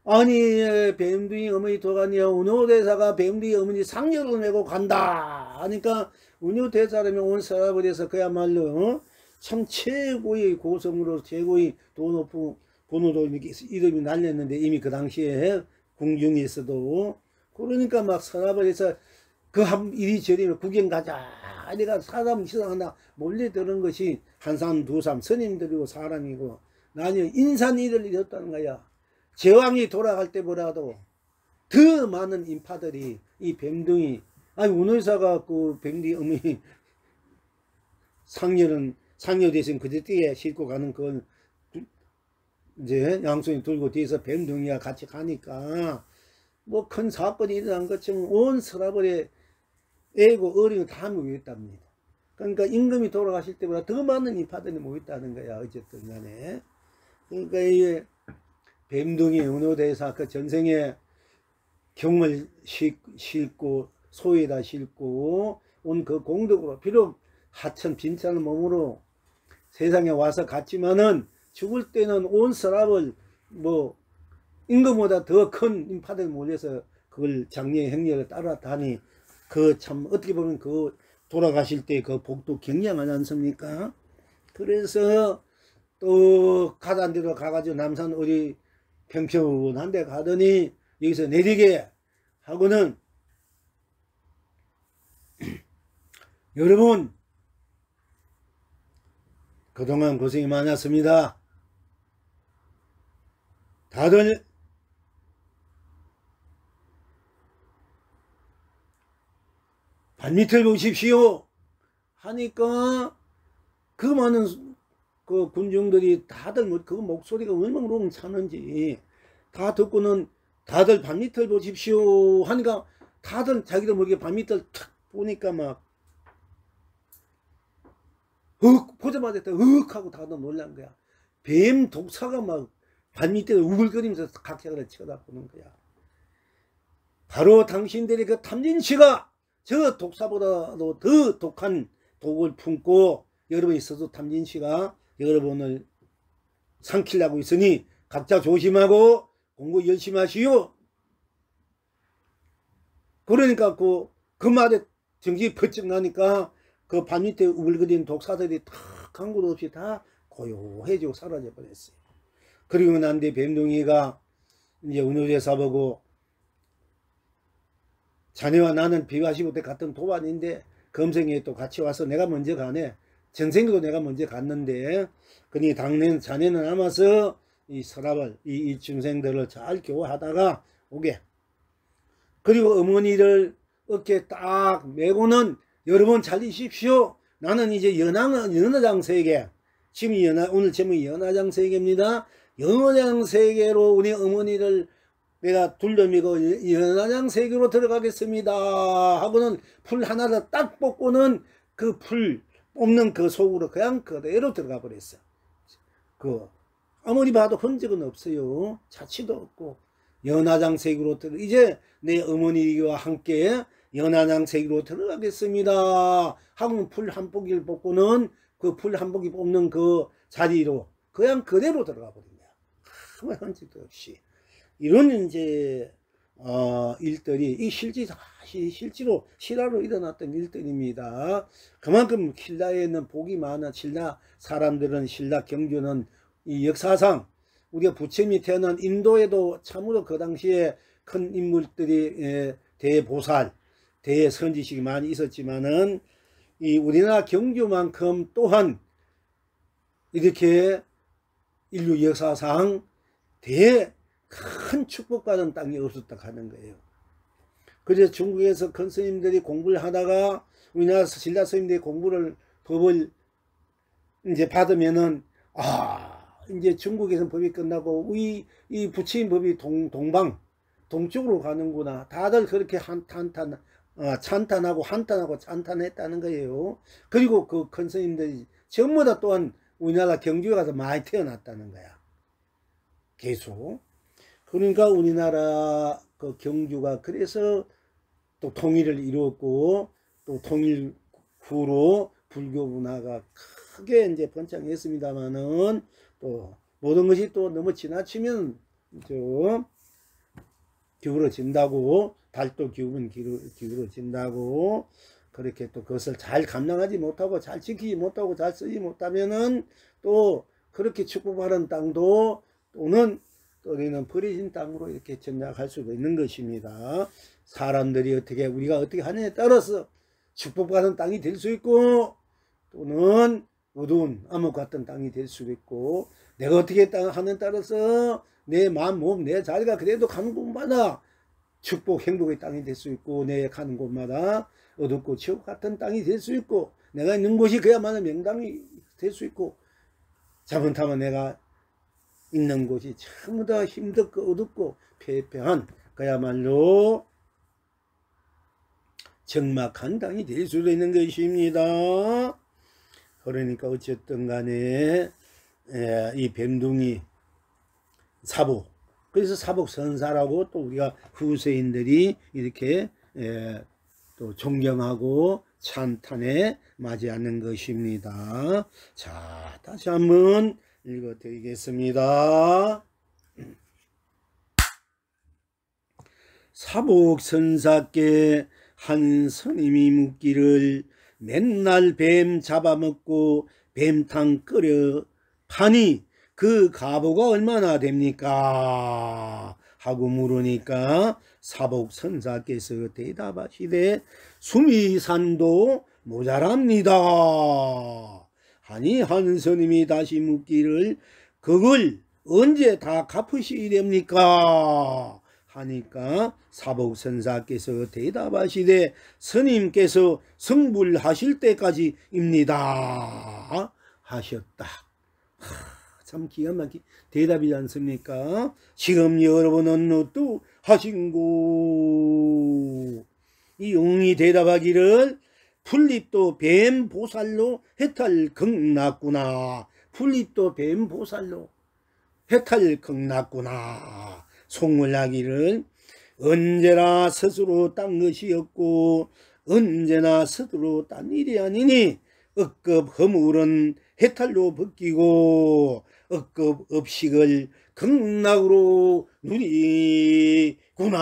아니 뱀둥이 어머니 도가니요 운효대사가 뱀둥이 어머니 상여를 메고 간다 하니까 운효대사라면 온 서랍을에서 그야말로 참 최고의 고성으로 최고의 도 높은 번호도 이름이 날렸는데 이미 그 당시에 궁중에서도 그러니까 막 서랍을에서 그 한 이리저리 구경 가자 내가 사람 시상한다 몰려드는 것이 한 사람 두 사람 스님들이고 사람이고 나는 인산이들이 었다는 거야. 제왕이 돌아갈 때보다도 더 많은 인파들이 이 뱀둥이 아니 운의사가 그 뱀둥이 어머니 상여 대신 그때에 싣고 가는 걸 이제 양손이 들고 뒤에서 뱀둥이가 같이 가니까 뭐 큰 사건이 일어난 것처럼 온 서랍을에 애고 어린이 다 모였답니다. 그러니까 임금이 돌아가실 때보다 더 많은 인파들이 모였다는 거야. 어쨌든 간에. 그러니까 이 뱀둥이 운효대사 그 전생에 경을 싣고 소에다 싣고 온 그 공덕으로 비록 하천 빈찬 몸으로 세상에 와서 갔지만은 죽을 때는 온 서랍을 뭐 임금보다 더 큰 인파들이 몰려서 그걸 장례 행렬을 따라다니 그 참 어떻게 보면 그 돌아가실 때 그 복도 굉장하지 않습니까? 그래서 또 가던 데로 가가지고 남산 어디 평평한 데 가더니 여기서 내리게 하고는 여러분 그동안 고생이 많았습니다. 다들 발밑을 보십시오 하니까 그 많은 그 군중들이 다들 그 목소리가 얼마나 차는지 다 듣고는 다들 발밑을 보십시오 하니까 다들 자기들 모르게 발밑을 탁 보니까 막 보자마자 하고 다들 놀란 거야. 뱀 독사가 막 발밑에 우글거리면서 각자를 쳐다보는 거야. 바로 당신들이 그 탐진씨가 저 독사보다도 더 독한 독을 품고 여러분이 있어도 탐진씨가 여러분을 삼키려고 있으니 각자 조심하고 공부 열심히 하시오. 그러니까 그 말에 정신이 번쩍 나니까 그 발밑에 우글거리는 독사들이 탁 한 곳 없이 다 고요해지고 사라져 버렸어요. 그리고 난 뒤에 뱀둥이가 이제 운효대사 보고 자네와 나는 비와시부 때 갔던 도반인데 검생에 또 같이 와서 내가 먼저 가네. 전생에도 내가 먼저 갔는데 그니 당내 자네는 남아서 이 서랍을 이 중생들을 잘 교화하다가 오게. 그리고 어머니를 어깨에 딱 메고는 여러분 잘 계십시오. 나는 이제 연화장세계 지금 오늘 제목이 연화장세계입니다. 연화장세계로 우리 어머니를 내가 둘러미고 연안양 세계로 들어가겠습니다 하고는 풀 하나를 딱 뽑고는 그 풀 뽑는 그 속으로 그냥 그대로 들어가 버렸어. 그 아무리 봐도 흔적은 없어요. 자취도 없고 연안양 세계로 이제 내 어머니와 함께 연안양 세계로 들어가겠습니다 하고는 풀 한 포기를 뽑고는 그 풀 한 포기 뽑는 그 자리로 그냥 그대로 들어가 버린 거야. 아무 흔적도 없이. 이런 이제 일들이 이 실제로 신라로 일어났던 일들입니다. 그만큼 신라에는 복이 많아. 신라 사람들은, 신라 경주는 이 역사상 우리가 부처님이 태어난 인도에도 참으로 그 당시에 큰 인물들이 대보살, 대선지식이 많이 있었지만은 이 우리나라 경주만큼 또한 이렇게 인류 역사상 큰 축복받은 땅이 없었다 하는 거예요. 그래서 중국에서 큰 스님들이 공부를 하다가 우리나라 신라 스님들이 법을 이제 받으면은 이제 중국에서 법이 끝나고 이 부처님 법이 동쪽으로 가는구나. 다들 그렇게 찬탄하고 찬탄했다는 거예요. 그리고 그 큰 스님들이 전부 다 또한 우리나라 경주에 가서 많이 태어났다는 거야. 계속. 그러니까 우리나라 그 경주가 그래서 또 통일을 이루었고 또 통일 후로 불교 문화가 크게 이제 번창했습니다만은 또 모든 것이 또 너무 지나치면 좀 기울어진다고, 달도 기울어진다고, 그렇게 또 그것을 잘 감당하지 못하고 잘 지키지 못하고 잘 쓰지 못하면은 또 그렇게 축복받은 땅도 또는 우리는 버려진 땅으로 이렇게 전락할 수도 있는 것입니다. 사람들이 우리가 어떻게 하느냐에 따라서 축복받은 땅이 될 수 있고 또는 어두운 암흑 같은 땅이 될 수도 있고, 내가 어떻게 하느냐에 따라서 내 마음, 몸, 내 자리가 그래도 가는 곳마다 축복, 행복의 땅이 될 수 있고, 내 가는 곳마다 어둡고 지옥 같은 땅이 될 수 있고, 내가 있는 곳이 그야말로 명당이 될 수 있고, 잘못하면 내가 있는 곳이 전부 다 힘들고 어둡고 폐폐한 그야말로 적막한 땅이 될 수도 있는 것입니다. 그러니까 어쨌든 간에 이 뱀둥이 사복, 그래서 사복선사라고 또 우리가 후세인들이 이렇게 또 존경하고 찬탄에 맞이하는 것입니다. 자, 다시 한번 읽어 드리겠습니다. 사복선사께 한 스님이 묻기를, 맨날 뱀 잡아먹고 뱀탕 끓여 파니 그 가보가 얼마나 됩니까? 하고 물으니까 사복선사께서 대답하시되 수미산도 모자랍니다 하니, 한 스님이 다시 묻기를, 그걸 언제 다 갚으시렵니까? 하니까 사복선사께서 대답하시되 스님께서 성불하실 때까지입니다 하셨다. 참 기가 막힌 대답이지 않습니까? 지금 여러분은 어떠하신고? 이 용이 대답하기를, 풀립도 뱀보살로 해탈극났구나. 풀립도 뱀보살로 해탈극났구나. 속물하기를, 언제나 스스로 딴 것이었고 언제나 스스로 딴 일이 아니니 억급 허물은 해탈로 벗기고 억급 업식을 극락으로 누리구나.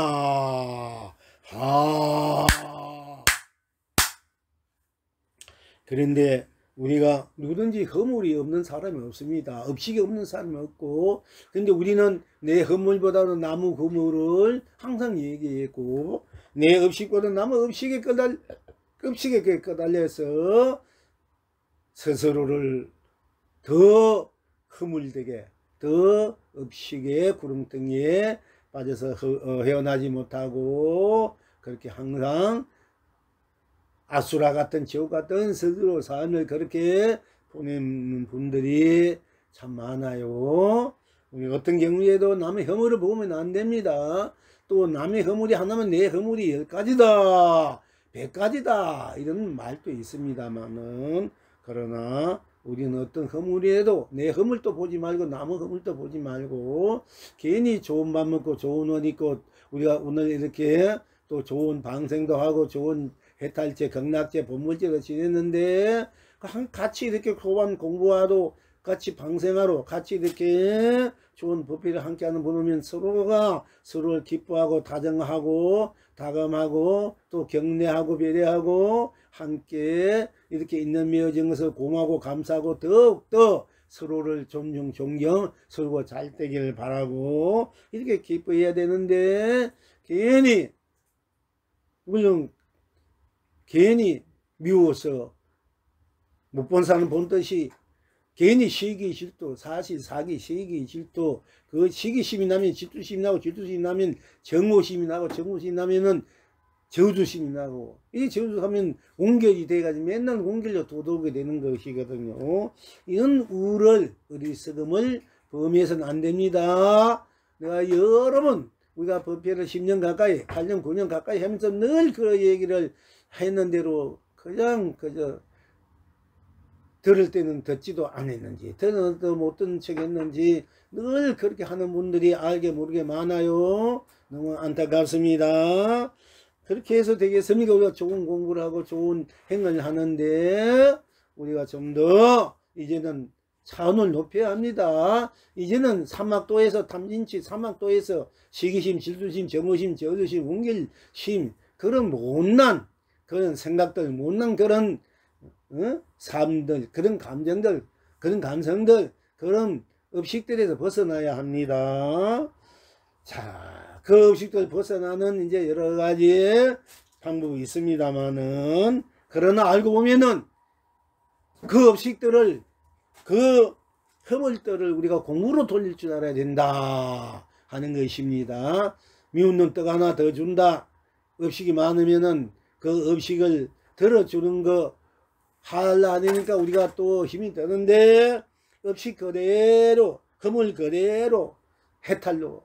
그런데 우리가 누구든지 허물이 없는 사람이 없습니다. 업식이 없는 사람이 없고, 근데 우리는 내 허물보다는 나무 허물을 항상 얘기했고, 내 업식보다는 나무 업식에 끄달려서 스스로를 더 허물되게, 더 업식의 구렁텅이에 빠져서 헤어나지 못하고 그렇게 항상 아수라 같은 지옥 같은 스스로 삶을 그렇게 보내는 분들이 참 많아요. 우리 어떤 경우에도 남의 허물을 보면 안 됩니다. 또 남의 허물이 하나면 내 허물이 10가지다 100가지다 이런 말도 있습니다만은, 그러나 우리는 어떤 허물이라도 내 허물도 보지 말고 남의 허물도 보지 말고, 괜히 좋은 밥 먹고 좋은 옷 입고 우리가 오늘 이렇게 또 좋은 방생도 하고 좋은 해탈제 극락제 본물제도 지냈는데, 같이 이렇게 소반 공부하러 같이 방생하러 같이 이렇게 좋은 법회를 함께하는 분이면 서로가 서로를 기뻐하고 다정하고 다감하고 또 격려하고 배려하고 함께 이렇게 있는 맺어진 것을 고마고 감사하고 더욱더 서로를 존중 존경 서로가 잘 되기를 바라고 이렇게 기뻐해야 되는데, 괜히 물론 괜히 미워서 못 본 사람 본 듯이 괜히 시기 질투 사실 사기 시기 질투 그 시기심이 나면 질투심이 나고 질투심이 나면 정오심이 나고 정오심이 나면은 저주심이 나고, 이 저주하면 온결이 돼가지고 맨날 온결로 도도하게 되는 것이거든요. 이런 우를 어리석음을 범해서는 안 됩니다. 내가 여러 번 우리가 법회를 10년 가까이 8년 9년 가까이 하면서 늘 그 얘기를 했는 대로 그냥 그저 들을 때는 듣지도 않았는지 듣는 못 듣는 척 했는지 늘 그렇게 하는 분들이 알게 모르게 많아요. 너무 안타깝습니다. 그렇게 해서 되겠습니까? 우리가 좋은 공부를 하고 좋은 행을 하는데 우리가 좀 더 이제는 차원을 높여야 합니다. 이제는 삼막도에서 탐진치 삼막도에서 시기심 질투심 정오심 저주심 운결심 그런 못난 그런 생각들 못난 그런 삶들 그런 감정들 그런 감성들 그런 업식들에서 벗어나야 합니다. 자, 그 업식들 벗어나는 이제 여러 가지 방법이 있습니다만은, 그러나 알고 보면은 그 업식들을 그 허물들을 우리가 공으로 돌릴 줄 알아야 된다 하는 것입니다. 미운 놈 떡 하나 더 준다. 업식이 많으면은 그 업식을 들어주는 거 하려 하니까 우리가 또 힘이 드는데, 업식 그대로 허물 그대로 해탈로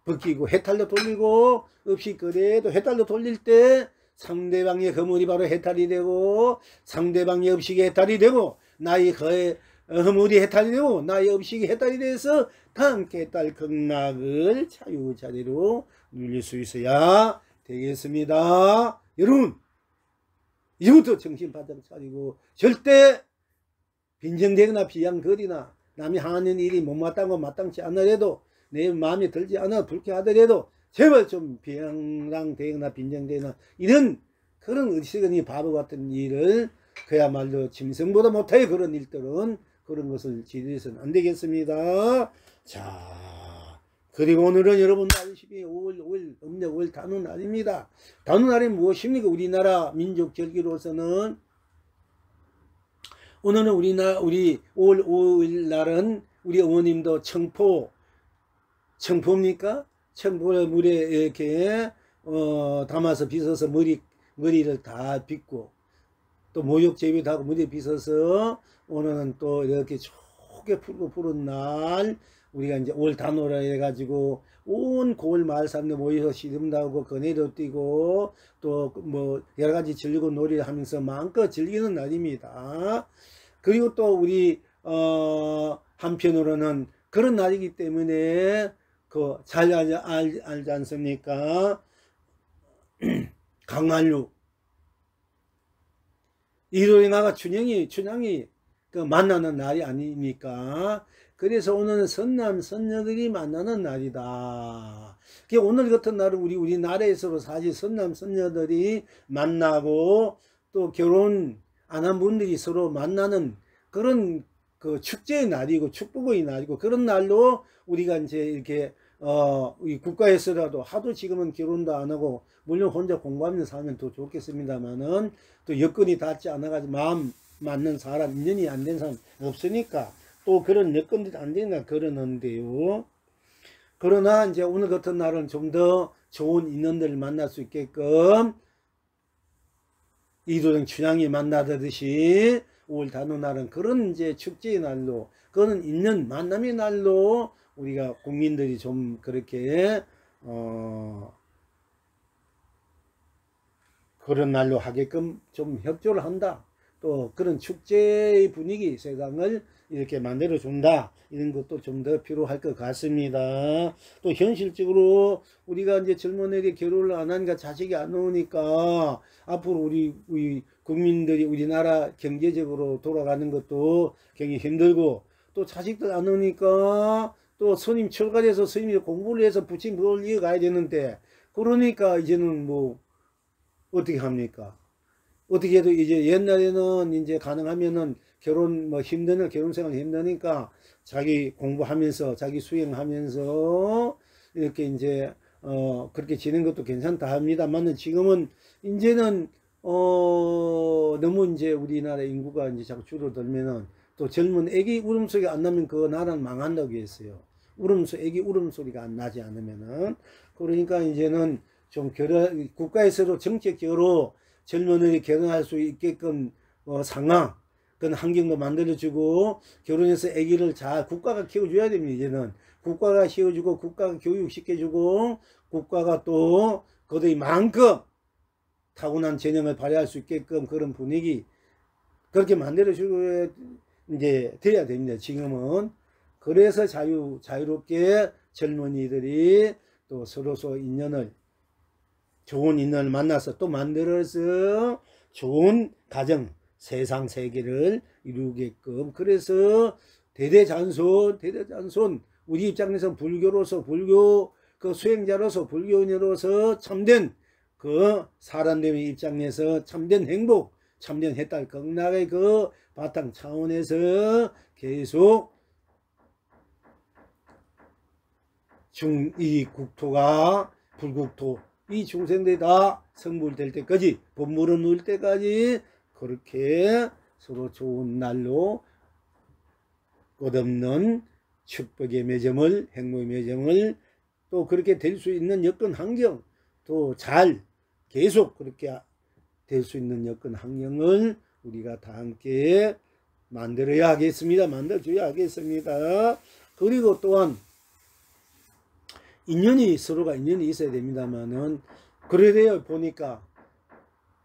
벗기고 해탈로 돌리고 업식 그대로 해탈로 돌릴 때 상대방의 허물이 바로 해탈이 되고 상대방의 업식이 해탈이 되고 나의 허물이 해탈이 되고 나의 업식이 해탈이 돼서 다 함께 해탈 극락을 자유자재로 누릴 수 있어야 되겠습니다. 여러분, 이제부터 정신 바짝 차리고 절대 빈정되거나 비양거리나 남이 하는 일이 못마땅하고 마땅치 않으려도 내 마음에 들지 않아 불쾌하더라도 제발 좀 비양랑되거나 빈정되거나 이런 그런 어리석은 바보 같은 일을 그야말로 짐승보다 못해 그런 일들은 그런 것을 지내서는 안 되겠습니다. 자, 그리고 오늘은 여러분도 아시다시피 5월 음력 5월 단오날입니다. 단오날이 무엇입니까? 우리나라 민족 절기로서는 오늘은 우리 5월 5일 날은 우리 어머님도 청포입니까? 청포를 물에 이렇게 담아서 빚어서 머리를 다 빚고 또 모욕 제비도 하고 머리에 빚어서 오늘은 또 이렇게 좋게 풀고 푸른 날 우리가 이제 올 단오라 해가지고 온 고을 마을 사람들 모여서 시름도 하고 거네도 뛰고 또 뭐 여러 가지 즐기고 놀이를 하면서 마음껏 즐기는 날입니다. 그리고 또 우리 한편으로는 그런 날이기 때문에 그 잘 알지 않습니까? 강한루 일요일마가 춘향이 그 만나는 날이 아닙니까? 그래서 오늘은 선남 선녀들이 만나는 날이다. 오늘 같은 날은 우리나라에서도 사실 선남 선녀들이 만나고 또 결혼 안 한 분들이 서로 만나는 그런 그 축제의 날이고 축복의 날이고 그런 날로 우리가 이제 이렇게 이 국가에서라도 하도 지금은 결혼도 안 하고 물론 혼자 공부하면서 살면 더 좋겠습니다만은 또 여건이 닿지 않아가지고 마음 맞는 사람 인연이 안 된 사람 없으니까 또 그런 여건들이 안 되니까 그러는데요. 그러나 이제 오늘 같은 날은 좀 더 좋은 인연들을 만날 수 있게끔 이도령 춘향이 만나듯이 5월 단오날은 그런 이제 축제의 날로 그거는 인연 만남의 날로 우리가 국민들이 좀 그렇게 그런 날로 하게끔 좀 협조를 한다. 또 그런 축제의 분위기, 세상을 이렇게 만들어 준다. 이런 것도 좀 더 필요할 것 같습니다. 또 현실적으로 우리가 이제 젊은 애들이 결혼을 안 하니까 자식이 안 나오니까 앞으로 우리 국민들이 우리나라 경제적으로 돌아가는 것도 굉장히 힘들고, 또 자식들 안 오니까 또 스님 철가에서 스님이 공부를 해서 부친 그걸 이어가야 되는데, 그러니까 이제는 뭐 어떻게 합니까? 어떻게 해도 이제 옛날에는 이제 가능하면은 결혼 뭐 힘드는 결혼 생활 힘드니까 자기 공부하면서 자기 수행하면서 이렇게 이제 그렇게 지낸 것도 괜찮다 합니다만은, 지금은 이제는 너무 이제 우리나라 인구가 이제 자꾸 줄어들면은 또 젊은 애기 울음소리가 안 나면 그 나라는 망한다고 했어요. 애기 울음소리가 안 나지 않으면은. 그러니까 이제는 좀 국가에서도 정책적으로 젊은이들이 결혼할 수 있게끔 상황, 그런 환경도 만들어주고, 결혼해서 아기를 잘 국가가 키워줘야 됩니다. 이제는 국가가 키워주고, 국가가 교육시켜주고, 국가가 또 그들이 마음껏 타고난 재능을 발휘할 수 있게끔 그런 분위기 그렇게 만들어주고 이제 돼야 됩니다. 지금은. 그래서 자유롭게 젊은이들이 또 서로서 좋은 인연을 만나서 또 만들어서 좋은 가정, 세상 세계를 이루게끔, 그래서 대대장손 우리 입장에서 불교로서, 불교 그 수행자로서, 불교인으로서 참된 그 사람들의 입장에서 참된 행복, 참된 해탈 극락의 그 바탕 차원에서 계속 이 국토가 불국토, 이 중생들이 다 성불될 때까지, 법물을 누릴 때까지 그렇게 서로 좋은 날로 끝없는 축복의 매점을, 행복의 매점을 또 그렇게 될 수 있는 여건 환경, 또 잘 계속 그렇게 될 수 있는 여건 환경을 우리가 다 함께 만들어야 하겠습니다. 만들어줘야 하겠습니다. 그리고 또한 서로가 인연이 있어야 됩니다만은, 그래야 보니까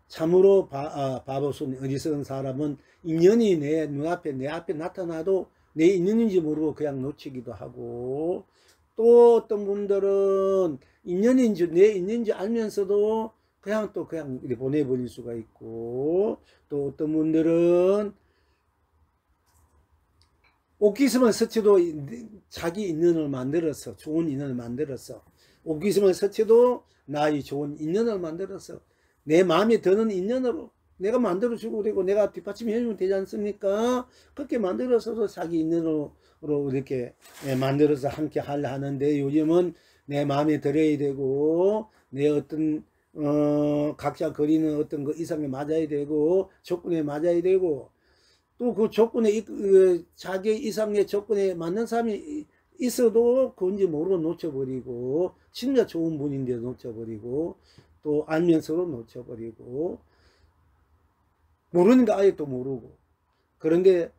참으로 바보손 어리석은 사람은 인연이 내 눈앞에 내 앞에 나타나도 내 인연인지 모르고 그냥 놓치기도 하고, 또 어떤 분들은 인연인지 내 인연인지 알면서도 그냥 보내버릴 수가 있고, 또 어떤 분들은 옥기스만 스쳐도 자기 인연을 만들어서, 좋은 인연을 만들어서, 옥기스만 스쳐도 나의 좋은 인연을 만들어서 내 마음에 드는 인연으로 내가 만들어주고, 그리고 내가 뒷받침해주면 되지 않습니까? 그렇게 만들어서도 자기 인연으로 이렇게 만들어서 함께 하는데, 요즘은 내 마음에 들어야 되고, 내 어떤 각자 거리는 어떤 그 이상에 맞아야 되고, 조건에 맞아야 되고, 또 그 조건에 자기 이상의 조건에 맞는 사람이 있어도 그건지 모르고 놓쳐버리고, 진짜 좋은 분인데 놓쳐버리고, 또 알면서도 놓쳐버리고, 모르니까 아예 또 모르고. 그런데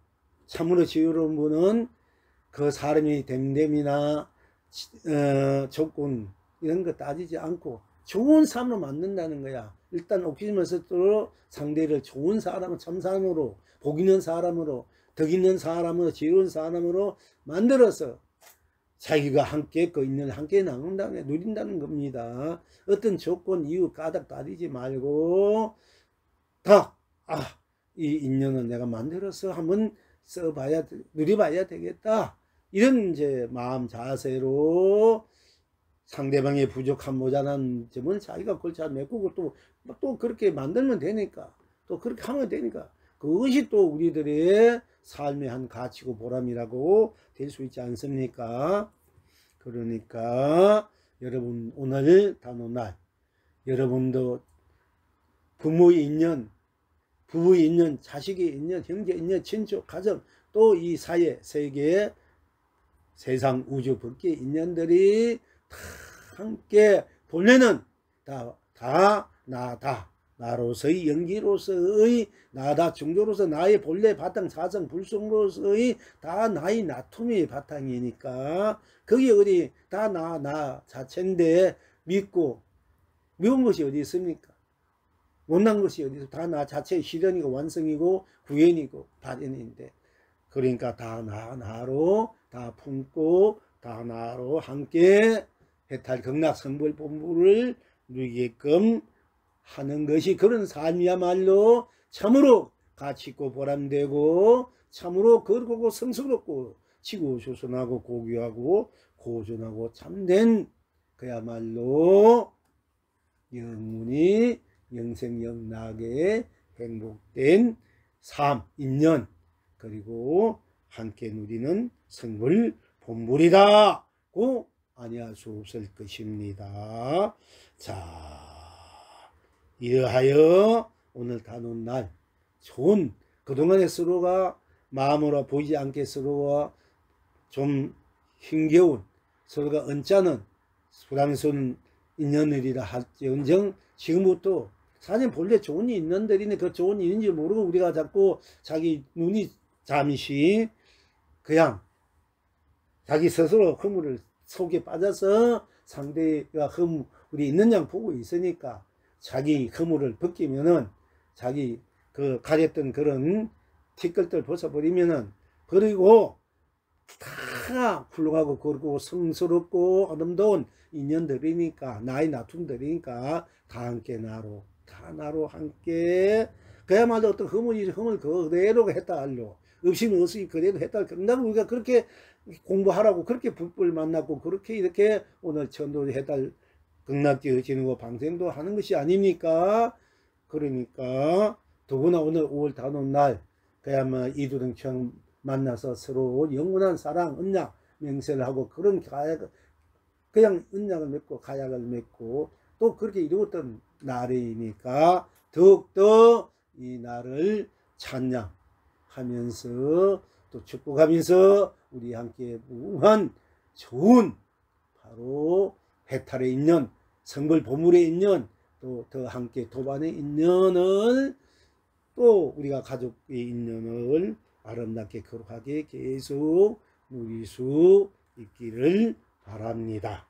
참으로 지혜로운 분은 그 사람이 됨됨이나 조건 이런 거 따지지 않고 좋은 사람으로 만든다는 거야. 일단 옥기스면서도 상대를 좋은 사람, 참사람으로, 복 있는 사람으로, 덕 있는 사람으로, 지혜로운 사람으로 만들어서 자기가 함께 그 인연을 함께 나눈다는, 누린다는 겁니다. 어떤 조건, 이유, 까닭 따지지 말고 이 인연은 내가 만들어서 한번 써봐야, 누려봐야 되겠다. 이런 이제 마음 자세로 상대방의 부족한 모자란 점을 자기가 그걸 잘 메꾸고 또 그렇게 만들면 되니까, 또 그렇게 하면 되니까, 그것이 또 우리들의 삶의 한 가치고 보람이라고 될 수 있지 않습니까? 그러니까 여러분, 오늘 단오날 여러분도 부모의 인연, 부부의 인연, 자식의 인연, 형제 인연, 친족, 가정, 또 이 사회, 세계, 세상, 우주, 법계의 인연들이 다 함께 본래는 다 나다, 나로서의 영기로서의 나다 중조로서 나의 본래 바탕 사성 불성으로서의 다 나의 나툼의 바탕이니까 그게 어디 다 나 자체인데 믿고 미운 것이 어디 있습니까? 못난 것이 어디 있어? 다 나 자체의 실현이고 완성이고 구현이고 발현인데 그러니까 다 나로 다 품고 다 나로 함께 해탈 극락 성불 본부를 누리게끔 하는 것이 그런 삶이야말로 참으로 가치있고 보람되고 참으로 거룩하고 성스럽고 지구조선하고 고귀하고 고존하고 참된 그야말로 영문이 영생영락의 행복된 삶, 인연 그리고 함께 누리는 성불 본불이다고 아니할 수 없을 것입니다. 자, 이러하여 오늘 다룬 날 좋은 그동안에 서로가 마음으로 보이지 않게 서로가 좀 힘겨운 서로가 언짢은 부담스러운 인연들이라 할지언정 지금부터 사실 본래 좋은 인연들인데 그 좋은 인연인지 모르고 우리가 자꾸 자기 눈이 잠시 그냥 자기 스스로 허물을 속에 빠져서 상대가 우리 있는 양 보고 있으니까 자기 허물을 벗기면은 자기 그 가졌던 그런 티끌들 벗어버리면은 버리고 다 훌륭하고 거룩하고 성스럽고 아름다운 인연들이니까 나의 나툼들이니까 다 함께 나로 다 나로 함께 그야말로 어떤 허물 그대로 했다 할로 없이면 없이 그대로 했다 그런다고 우리가 그렇게 공부하라고 그렇게 불법을 만났고 그렇게 이렇게 오늘 천도를 해달 극락지어 지는고 방생도 하는 것이 아닙니까? 그러니까 더구나 오늘 5월 다운 날 그야말로 이두등처럼 만나서 서로 영원한 사랑 언약 맹세를 하고 그런 그냥 언약을 맺고 가약을 맺고 또 그렇게 이루었던 날이니까 더욱더 이 날을 찬양하면서 또 축복하면서 우리 함께 무한 좋은 바로 해탈의 인연 성불 보물의 인연 또 더 함께 도반의 인연을 또 우리가 가족의 인연을 아름답게 거룩하게 계속 누릴 수 있기를 바랍니다.